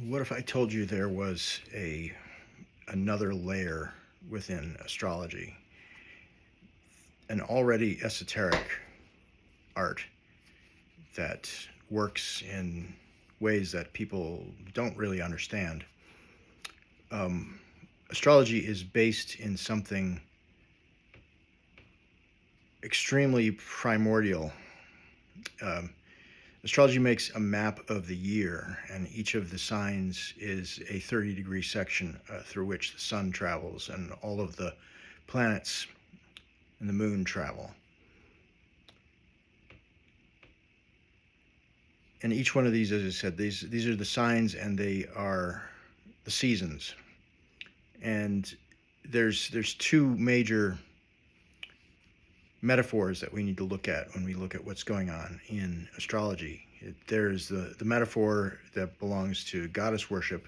What if I told you there was another layer within astrology, an already esoteric art that works in ways that people don't really understand? Um, Astrology is based in something extremely primordial. Um, Astrology makes a map of the year, and each of the signs is a 30-degree section through which the sun travels and all of the planets and the moon travel. And each one of these, as I said, these are the signs, and they are the seasons. And there's two major metaphors that we need to look at when we look at what's going on in astrology. There's the metaphor that belongs to goddess worship,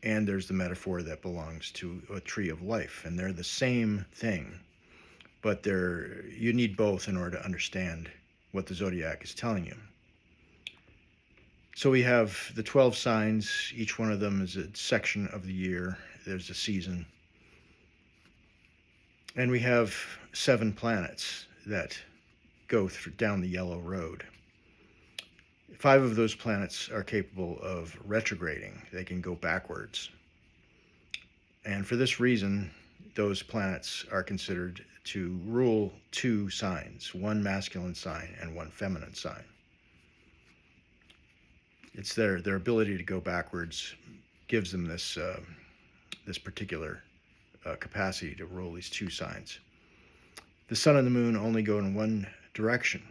and there's the metaphor that belongs to a tree of life, and they're the same thing, but you need both in order to understand what the zodiac is telling you. So we have the 12 signs. Each one of them is a section of the year. There's a season. And we have 7 planets that go down the yellow road. 5 of those planets are capable of retrograding. They can go backwards. And for this reason, those planets are considered to rule 2 signs, one masculine sign and one feminine sign. It's their ability to go backwards gives them this particular capacity to rule these 2 signs. The sun and the moon only go in one direction.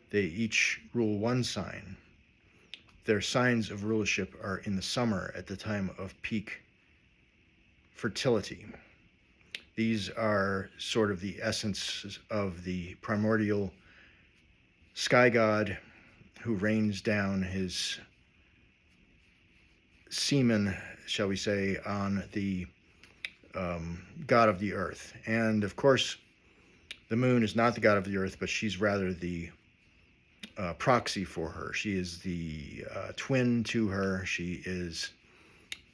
They each rule one sign. Their signs of rulership are in the summer at the time of peak fertility. These are sort of the essence of the primordial sky god who rains down his semen, shall we say, on the god of the earth. And of course, the moon is not the god of the earth, but she's rather the proxy for her. She is the twin to her. She is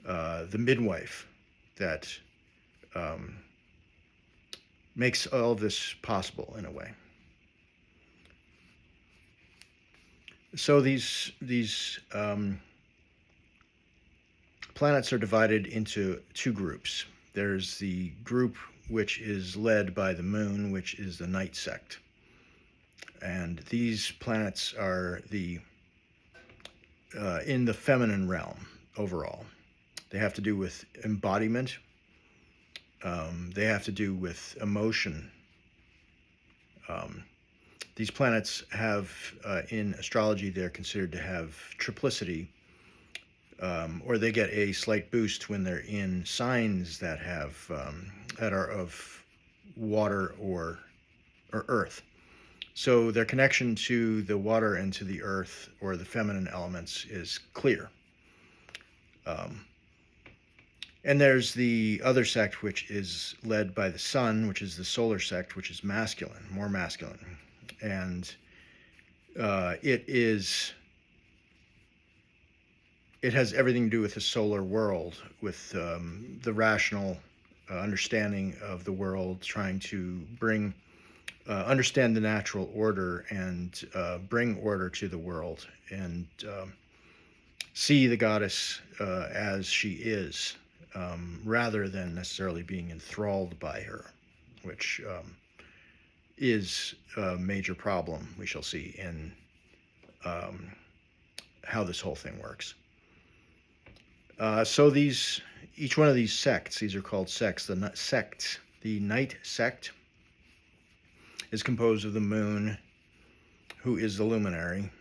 the midwife that makes all of this possible in a way. So these planets are divided into 2 groups. There's the group which is led by the moon, which is the night sect. And these planets are in the feminine realm overall. They have to do with embodiment. They have to do with emotion. These planets have, in astrology, they're considered to have triplicity, or they get a slight boost when they're in signs that are of water or earth. So their connection to the water and to the earth, or the feminine elements, is clear. And there's the other sect, which is led by the sun, which is the solar sect, which is masculine, more masculine. And it has everything to do with the solar world, with the rational understanding of the world, trying to understand the natural order and bring order to the world, and see the goddess as she is, rather than necessarily being enthralled by her, which is a major problem we shall see in how this whole thing works. So each one of these sects, these are called sects. The night sect is composed of the moon, who is the luminary,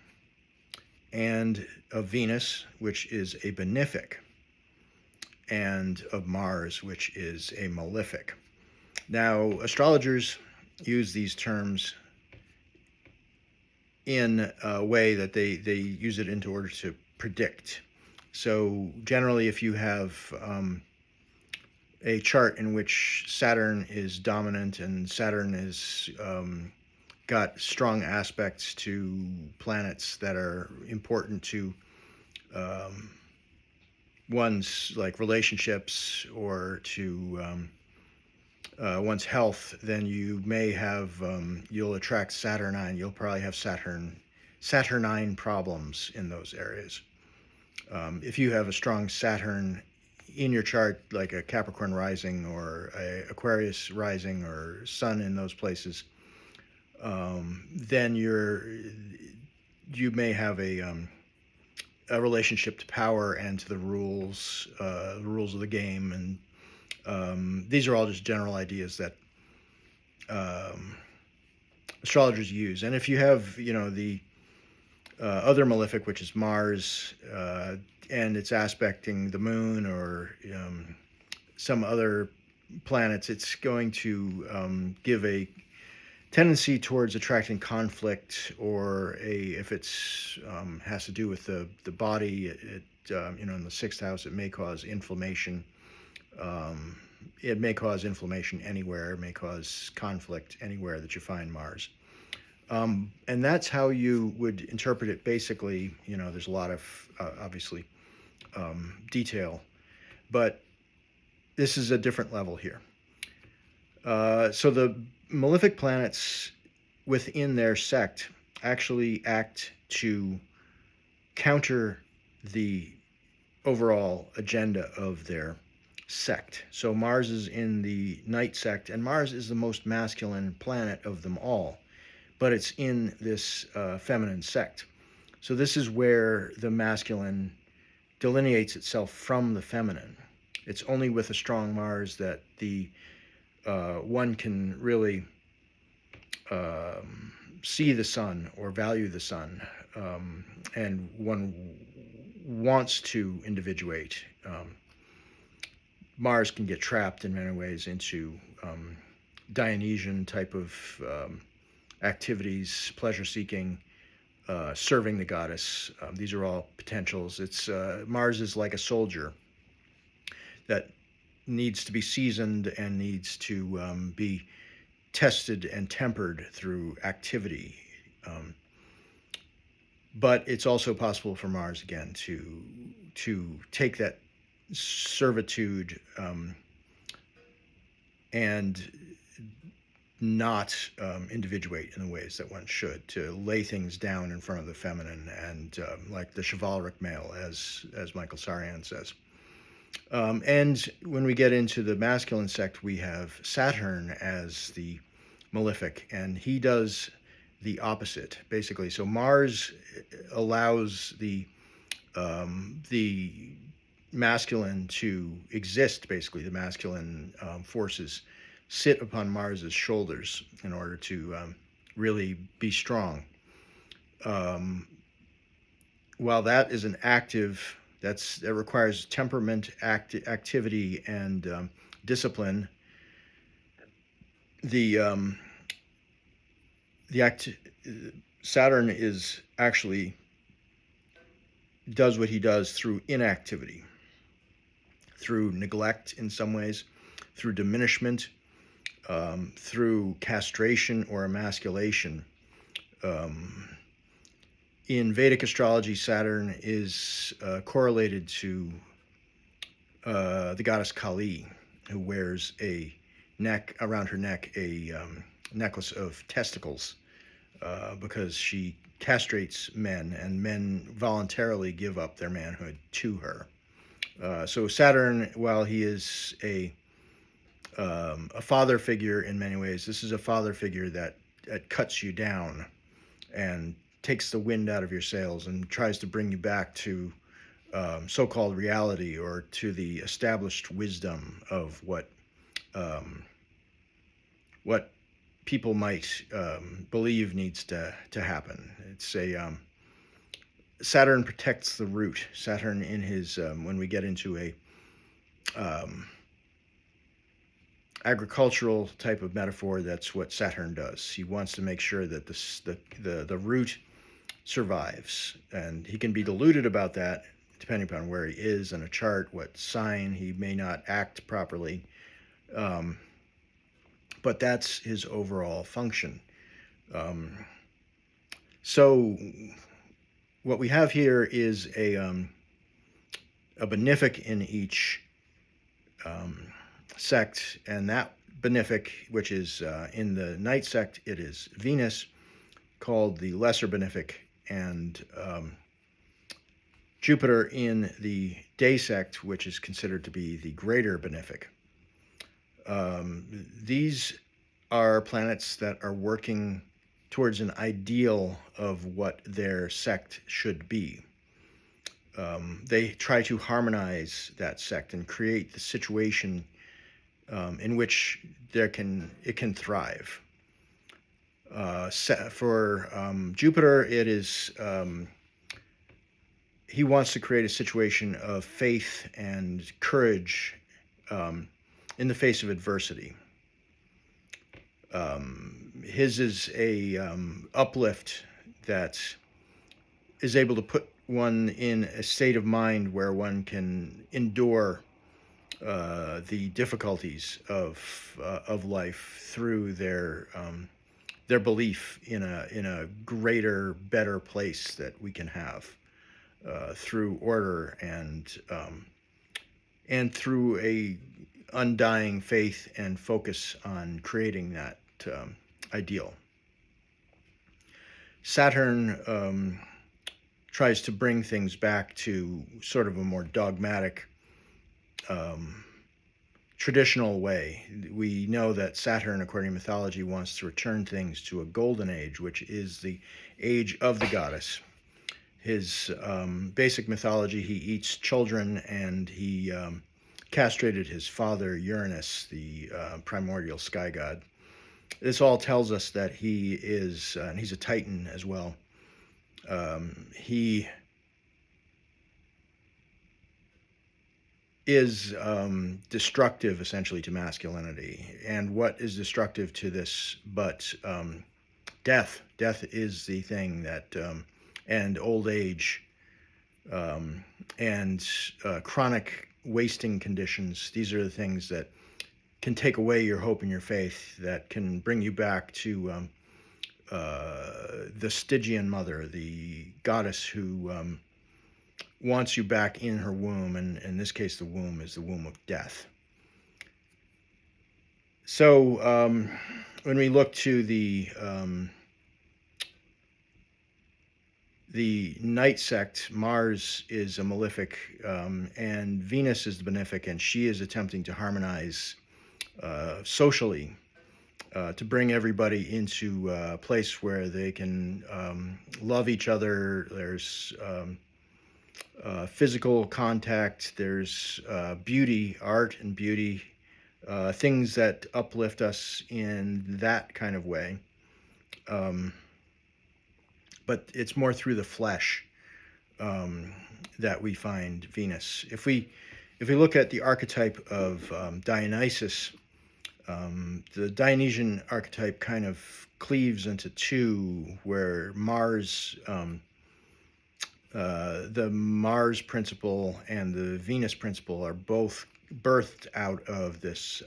and of Venus, which is a benefic, and of Mars, which is a malefic. Now, astrologers use these terms in a way that they use it in order to predict. So generally, if you have a chart in which Saturn is dominant, and Saturn is got strong aspects to planets that are important to one's like relationships or to one's health, then you may have you'll attract Saturnine. You'll probably have Saturnine problems in those areas. If you have a strong Saturn in your chart, like a Capricorn rising or a Aquarius rising or Sun in those places, then you may have a relationship to power and to the rules of the game, and these are all just general ideas that astrologers use. And if you have, the other malefic, which is Mars, and it's aspecting the moon or some other planets, it's going to give a tendency towards attracting conflict, or if it's has to do with the body, in the sixth house, it may cause inflammation. It may cause inflammation anywhere. It may cause conflict anywhere that you find Mars. And that's how you would interpret it. Basically, there's a lot of obviously detail, but this is a different level here. So the malefic planets within their sect actually act to counter the overall agenda of their sect. So Mars is in the night sect, and Mars is the most masculine planet of them all, but it's in this feminine sect. So this is where the masculine delineates itself from the feminine. It's only with a strong Mars that the one can really see the sun or value the sun, and one wants to individuate. Mars can get trapped in many ways into Dionysian type of activities, pleasure-seeking, serving the goddess. These are all potentials. Mars is like a soldier that needs to be seasoned and needs to be tested and tempered through activity. But it's also possible for Mars, again, to take that servitude and not individuate in the ways that one should, to lay things down in front of the feminine, and like the chivalric male, as Michael Sarian says. And when we get into the masculine sect, we have Saturn as the malefic, and he does the opposite, basically. So Mars allows the masculine to exist, basically. The masculine forces sit upon Mars's shoulders in order to really be strong. While that is an active, that requires temperament, activity, and discipline. Saturn is actually does what he does through inactivity, through neglect in some ways, through diminishment, through castration or emasculation. In Vedic astrology, Saturn is correlated to the goddess Kali, who wears around her neck a necklace of testicles, because she castrates men, and men voluntarily give up their manhood to her. So Saturn, while he is a father figure in many ways, this is a father figure that cuts you down and takes the wind out of your sails and tries to bring you back to so-called reality, or to the established wisdom of what people might believe needs to happen. It's Saturn protects the root. Saturn in his when we get into a agricultural type of metaphor, that's what Saturn does. He wants to make sure that the root survives, and he can be deluded about that depending upon where he is in a chart, what sign. He may not act properly, but that's his overall function. So what we have here is a benefic in each sect, and that benefic, which is in the night sect, it is Venus, called the lesser benefic, and Jupiter in the day sect, which is considered to be the greater benefic. These are planets that are working towards an ideal of what their sect should be. They try to harmonize that sect and create the situation in which it can thrive. For Jupiter, it is he wants to create a situation of faith and courage in the face of adversity. His is a uplift that is able to put one in a state of mind where one can endure the difficulties of life through their belief in a greater, better place that we can have through order and through a undying faith and focus on creating that ideal. Saturn tries to bring things back to sort of a more dogmatic, traditional way. We know that Saturn, according to mythology, wants to return things to a golden age, which is the age of the goddess. His basic mythology, he eats children, and he castrated his father, Uranus, the primordial sky god. This all tells us that he is, and he's a Titan as well, he is destructive, essentially, to masculinity. And what is destructive to this but death? Death is the thing that, and old age, and chronic wasting conditions. These are the things that can take away your hope and your faith, that can bring you back to the Stygian mother, the goddess who wants you back in her womb, and in this case, the womb is the womb of death. So when we look to the night sect, Mars is a malefic, and Venus is the benefic, and she is attempting to harmonize socially, to bring everybody into a place where they can love each other. There's physical contact, there's beauty, art and beauty, things that uplift us in that kind of way. But it's more through the flesh that we find Venus. If we look at the archetype of Dionysus, the Dionysian archetype kind of cleaves into two, where Mars, the Mars principle and the Venus principle are both birthed out of this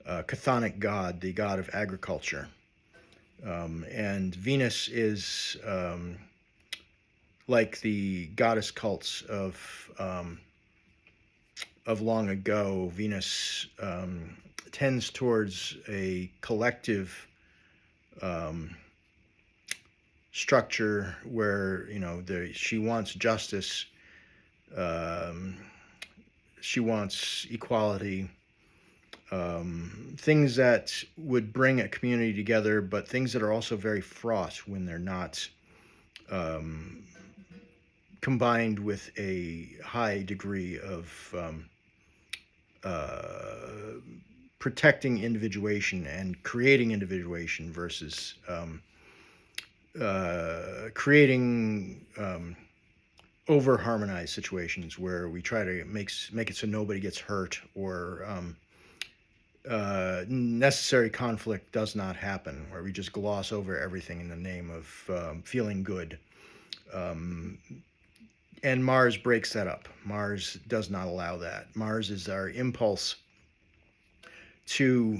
chthonic god, the god of agriculture. And Venus is like the goddess cults of long ago. Venus tends towards a collective structure where, she wants justice, she wants equality, things that would bring a community together, but things that are also very fraught when they're not combined with a high degree of protecting individuation and creating individuation versus creating over-harmonized situations where we try to make it so nobody gets hurt, or necessary conflict does not happen, where we just gloss over everything in the name of feeling good. And Mars breaks that up. Mars does not allow that. Mars is our impulse to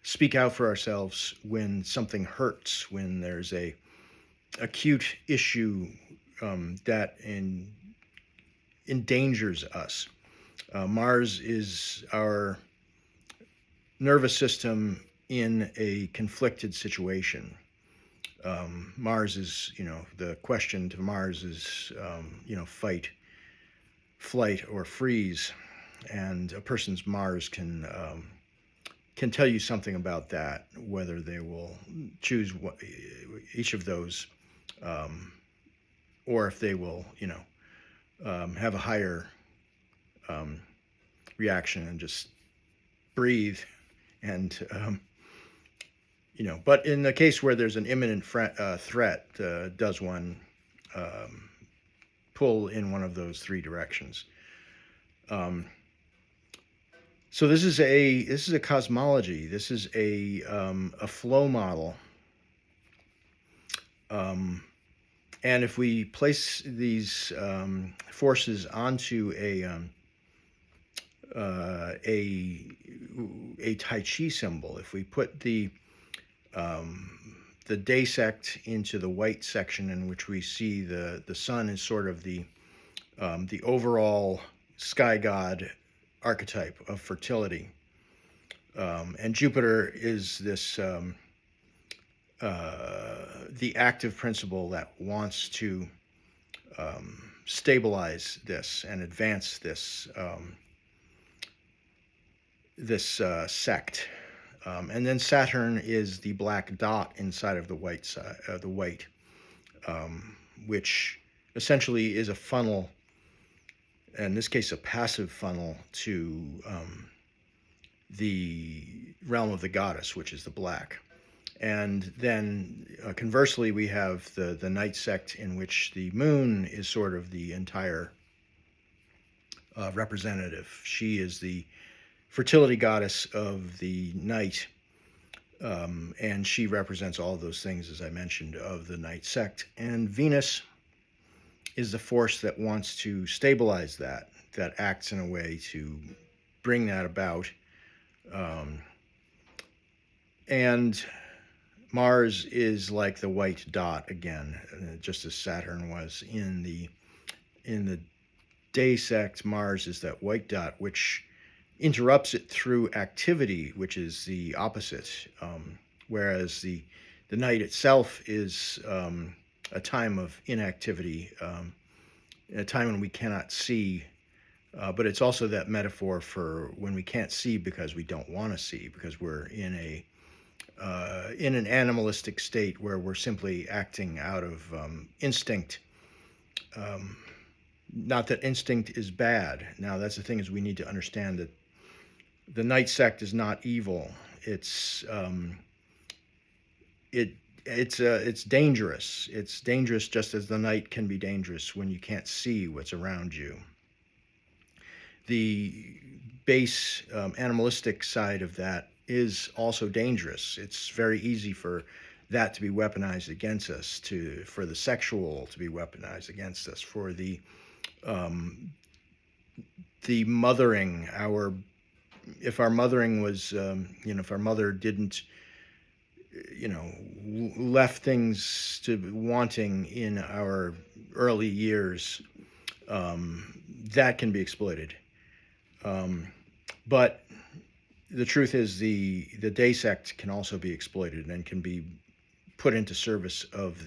speak out for ourselves when something hurts, when there's a acute issue that endangers us. Mars is our nervous system in a conflicted situation. Mars is, the question to Mars is, fight, flight, or freeze. And a person's Mars can tell you something about that, whether they will choose each of those, or if they will, have a higher reaction and just breathe. And but in the case where there's an imminent threat, does one pull in one of those three directions? So this is a cosmology. This is a flow model. And if we place these forces onto a Tai Chi symbol, if we put the day sect into the white section, in which we see the sun is sort of the overall sky god archetype of fertility, and Jupiter is this the active principle that wants to stabilize this and advance this sect. And then Saturn is the black dot inside of the white side, which essentially is a funnel, in this case a passive funnel, to the realm of the goddess, which is the black. And then conversely, we have the night sect, in which the moon is sort of the entire representative. She is the fertility goddess of the night, and she represents all of those things, as I mentioned, of the night sect. And Venus is the force that wants to stabilize that acts in a way to bring that about. And Mars is like the white dot again, just as Saturn was in the day sect. Mars is that white dot which interrupts it through activity, which is the opposite. Whereas the night itself is a time of inactivity, a time when we cannot see. But it's also that metaphor for when we can't see because we don't want to see, because we're in an animalistic state where we're simply acting out of instinct. Not that instinct is bad. Now, that's the thing, is we need to understand that the night sect is not evil. It's dangerous. It's dangerous just as the night can be dangerous when you can't see what's around you. The base animalistic side of that is also dangerous. It's very easy for that to be weaponized against us, for the sexual to be weaponized against us, for the mothering. If our mothering was, if our mother didn't, left things to wanting in our early years, that can be exploited. But the truth is, the day sect can also be exploited and can be put into service of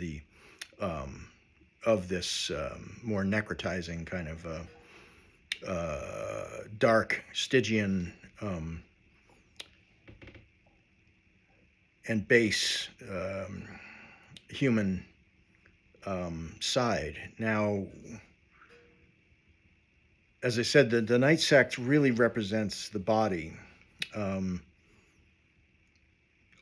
this more necrotizing kind of dark Stygian and base human side. Now, as I said, the night sect really represents the body.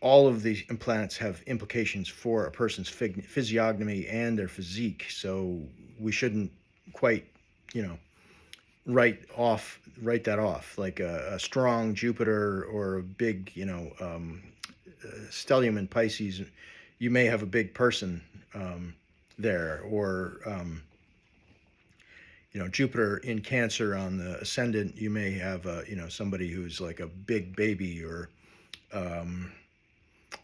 All of the planets have implications for a person's physiognomy and their physique, so we shouldn't quite, write that off. Like a strong Jupiter or a big, stellium in Pisces, you may have a big person there, or Jupiter in Cancer on the ascendant, you may have somebody who's like a big baby, or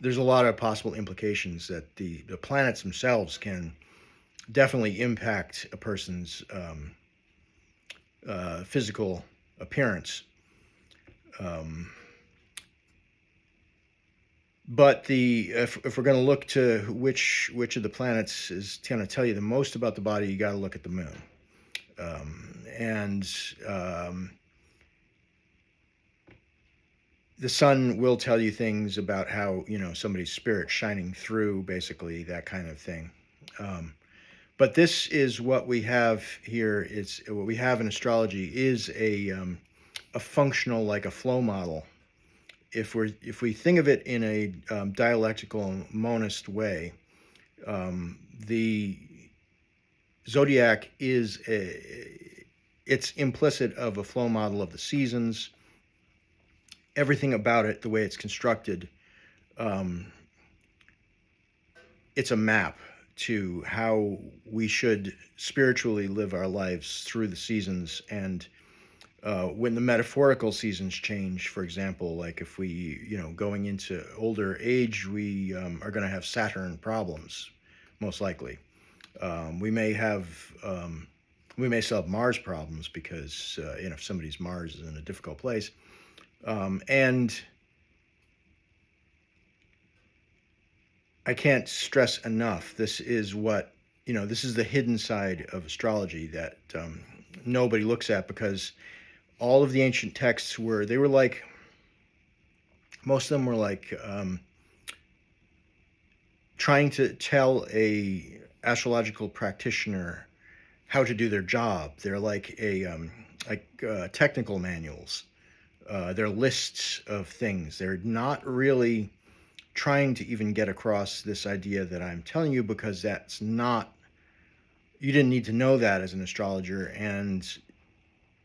there's a lot of possible implications that the planets themselves can definitely impact a person's physical appearance. But if we're going to look to which of the planets is going to tell you the most about the body, you got to look at the moon. And the sun will tell you things about how, somebody's spirit shining through, basically, that kind of thing. But this is what we have here. It's what we have in astrology is a functional, like a flow model. If we think of it in a dialectical monist way, the zodiac is it's implicit of a flow model of the seasons. Everything about it, the way it's constructed, it's a map to how we should spiritually live our lives through the seasons. And when the metaphorical seasons change, for example, like if we, going into older age, we are going to have Saturn problems, most likely. We may still have Mars problems because, if somebody's Mars is in a difficult place. And I can't stress enough, this is what, this is the hidden side of astrology that nobody looks at, because all of the ancient texts most of them were like trying to tell a astrological practitioner how to do their job. They're like technical manuals. They're lists of things. They're not really trying to even get across this idea that I'm telling you, because that's not, you didn't need to know that as an astrologer. And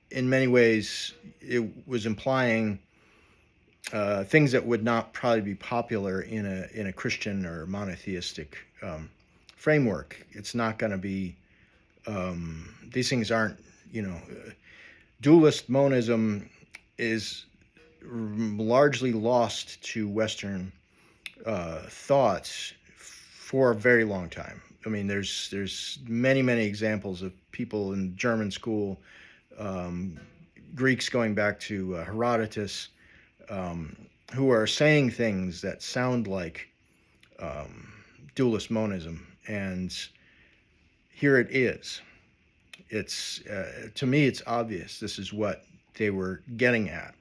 in many ways, it was implying things that would not probably be popular in a Christian or monotheistic framework. It's not going to be, these things aren't, dualist monism is largely lost to Western thoughts for a very long time. I mean, there's many examples of people in German school, Greeks going back to Herodotus, who are saying things that sound like dualist monism, and here it is. It's to me, it's obvious. This is what they were getting at.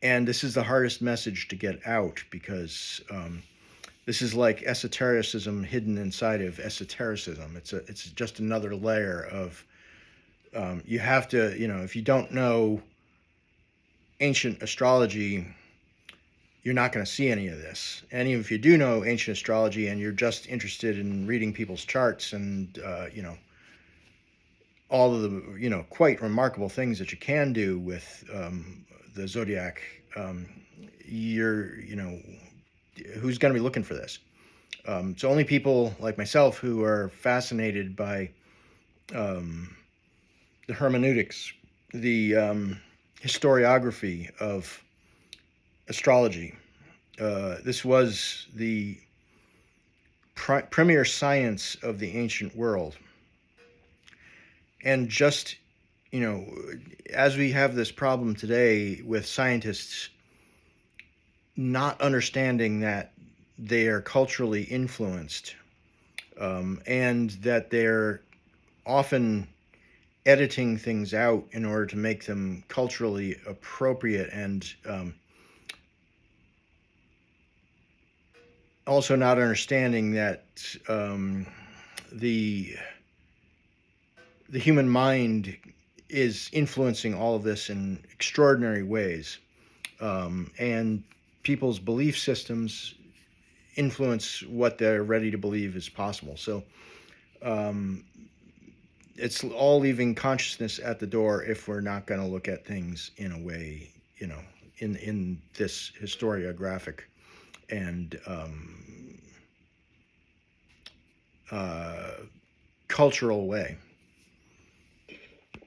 And this is the hardest message to get out, because this is like esotericism hidden inside of esotericism. It's just another layer of, you have to, if you don't know ancient astrology, you're not going to see any of this. And even if you do know ancient astrology and you're just interested in reading people's charts and, all of the, quite remarkable things that you can do with the zodiac, who's going to be looking for this? It's only people like myself who are fascinated by the hermeneutics, the historiography of astrology. This was the premier science of the ancient world. And just, as we have this problem today with scientists not understanding that they are culturally influenced, and that they're often editing things out in order to make them culturally appropriate, and also not understanding that the human mind is influencing all of this in extraordinary ways, and people's belief systems influence what they're ready to believe is possible. So it's all leaving consciousness at the door if we're not going to look at things in a way, in this historiographic and cultural way.